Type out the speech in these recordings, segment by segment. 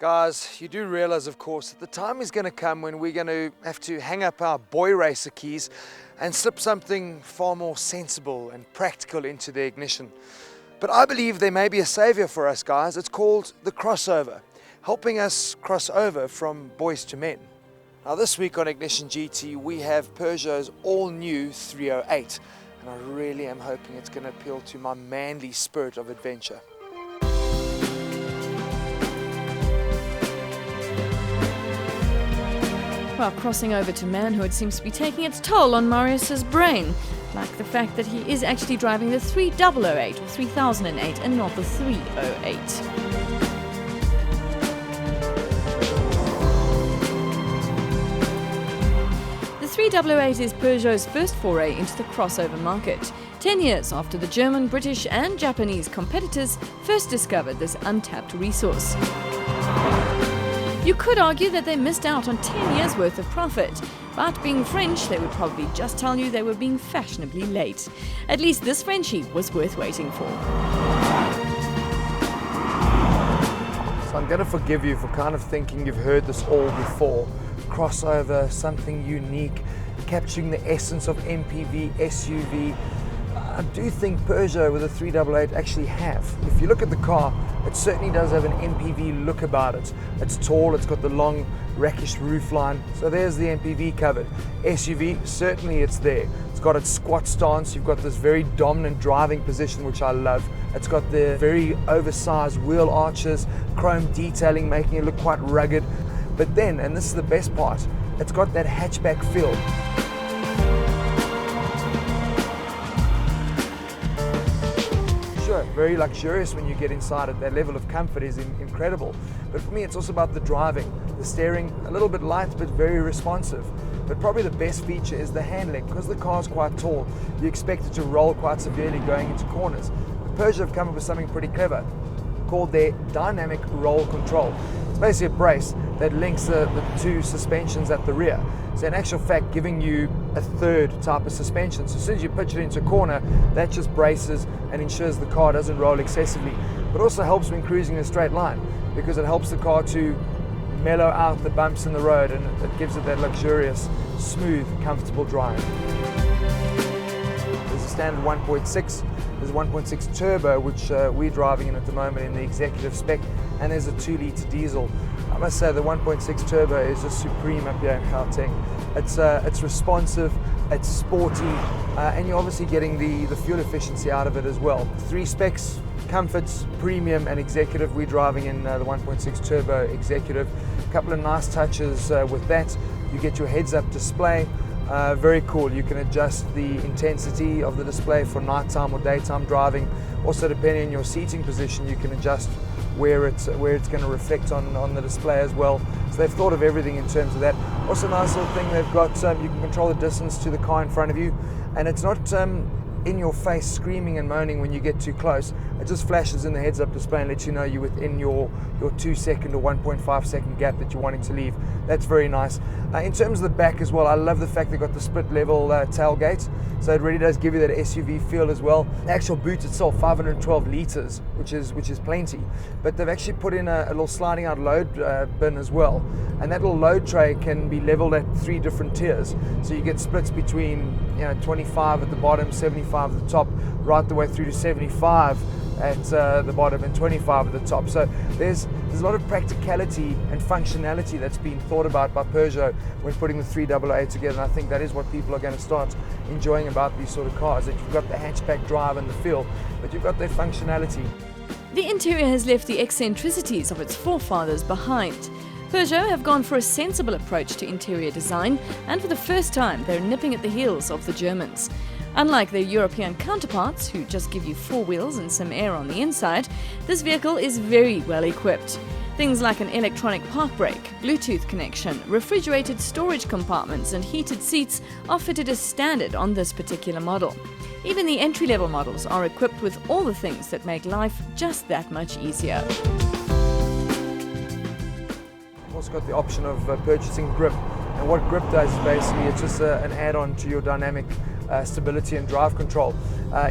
Guys, you do realize, of course, that the time is going to come when we're going to have to hang up our boy racer keys and slip something far more sensible and practical into the ignition. But I believe there may be a savior for us, guys. It's called the crossover, helping us cross over from boys to men. Now this week on Ignition GT, we have Peugeot's all-new 308, and I really am hoping it's going to appeal to my manly spirit of adventure. Well, crossing over to manhood seems to be taking its toll on Marius's brain, like the fact that he is actually driving the 3008 or 3008 and not the 308. The 3008 is Peugeot's first foray into the crossover market, 10 years after the German, British and Japanese competitors first discovered this untapped resource. You could argue that they missed out on 10 years worth of profit, but being French, they would probably just tell you they were being fashionably late. At least this Frenchie was worth waiting for. So I'm going to forgive you for kind of thinking you've heard this all before. Crossover, something unique, capturing the essence of MPV, SUV. I do think Peugeot with a 388 actually have. If you look at the car, it certainly does have an MPV look about it. It's tall, it's got the long rakish roofline, so there's the MPV covered. SUV, certainly it's there. It's got its squat stance, you've got this very dominant driving position, which I love. It's got the very oversized wheel arches, chrome detailing, making it look quite rugged. But then, and this is the best part, it's got that hatchback feel. Very luxurious when you get inside it. That level of comfort is incredible. But for me, it's also about the driving. The steering, a little bit light, but very responsive. But probably the best feature is the handling. Because the car's quite tall, you expect it to roll quite severely going into corners. But Peugeot have come up with something pretty clever called their dynamic roll control. It's basically a brace that links the two suspensions at the rear. So in actual fact, giving you a third type of suspension. So as soon as you pitch it into a corner, that just braces and ensures the car doesn't roll excessively. But also helps when cruising in a straight line, because it helps the car to mellow out the bumps in the road, and it gives it that luxurious, smooth, comfortable drive. There's a standard 1.6, there's a 1.6 turbo, which we're driving in at the moment in the executive spec, and there's a 2-litre diesel. I must say the 1.6 turbo is just supreme up here in Gauteng. It's responsive, it's sporty, and you're obviously getting the fuel efficiency out of it as well. 3 specs, comforts, premium and executive. We're driving in the 1.6 turbo executive. A couple of nice touches with that. You get your heads-up display. Very cool. You can adjust the intensity of the display for nighttime or daytime driving. Also, depending on your seating position, you can adjust where it's going to reflect on the display as well. So they've thought of everything in terms of that. Also, a nice little thing they've got, you can control the distance to the car in front of you, and it's not in your face screaming and moaning when you get too close. It just flashes in the heads-up display and lets you know you're within your 2-second or 1.5-second gap that you're wanting to leave. That's very nice. In terms of the back as well, I love the fact they've got the split-level tailgate, so it really does give you that SUV feel as well. The actual boot itself, 512 litres, which is plenty, but they've actually put in a little sliding-out load bin as well, and that little load tray can be levelled at 3 different tiers, so you get splits between 25 at the bottom, 75 at the top, right the way through to 75 at the bottom and 25 at the top. So there's a lot of practicality and functionality that's been thought about by Peugeot when putting the 388 together, and I think that is what people are going to start enjoying about these sort of cars, that you've got the hatchback drive and the feel, but you've got that functionality. The interior has left the eccentricities of its forefathers behind. Peugeot have gone for a sensible approach to interior design, and for the first time they're nipping at the heels of the Germans. Unlike their European counterparts, who just give you 4 wheels and some air on the inside, this vehicle is very well equipped. Things like an electronic park brake, Bluetooth connection, refrigerated storage compartments and heated seats are fitted as standard on this particular model. Even the entry-level models are equipped with all the things that make life just that much easier. You've also got the option of purchasing grip, and what grip does is basically it's just an add-on to your dynamic stability and drive control.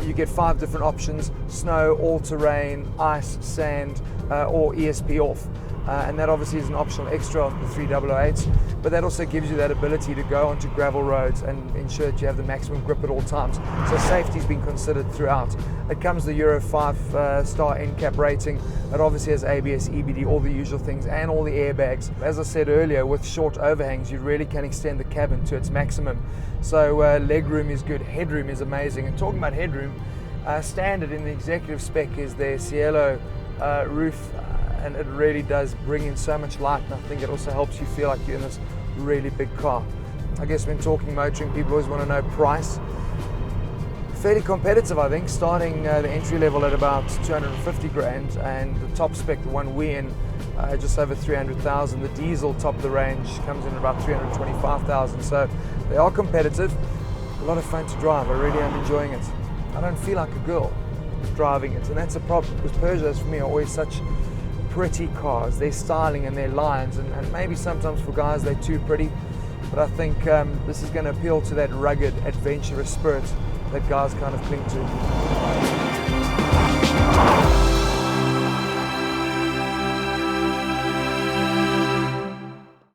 You get 5 different options: snow, all-terrain, ice, sand, or ESP off. and that obviously is an optional extra on the 3008s, but that also gives you that ability to go onto gravel roads and ensure that you have the maximum grip at all times. So safety's been considered throughout. It comes the Euro 5 star NCAP rating. It obviously has ABS, EBD, all the usual things, and all the airbags. As I said earlier, with short overhangs, you really can extend the cabin to its maximum. So leg room is good, headroom is amazing. And talking about headroom, standard in the executive spec is their Cielo roof, and it really does bring in so much light, and I think it also helps you feel like you're in this really big car. I guess when talking motoring, people always want to know price. Fairly competitive, I think, starting the entry level at about 250 grand, and the top spec, the one we're in, just over 300,000. The diesel top of the range comes in at about 325,000. So they are competitive, a lot of fun to drive. I really am enjoying it. I don't feel like a girl driving it, and that's a problem, because Peugeots for me are always such pretty cars. Their styling and their lines, and maybe sometimes for guys they're too pretty, but I think this is going to appeal to that rugged, adventurous spirit that guys kind of cling to.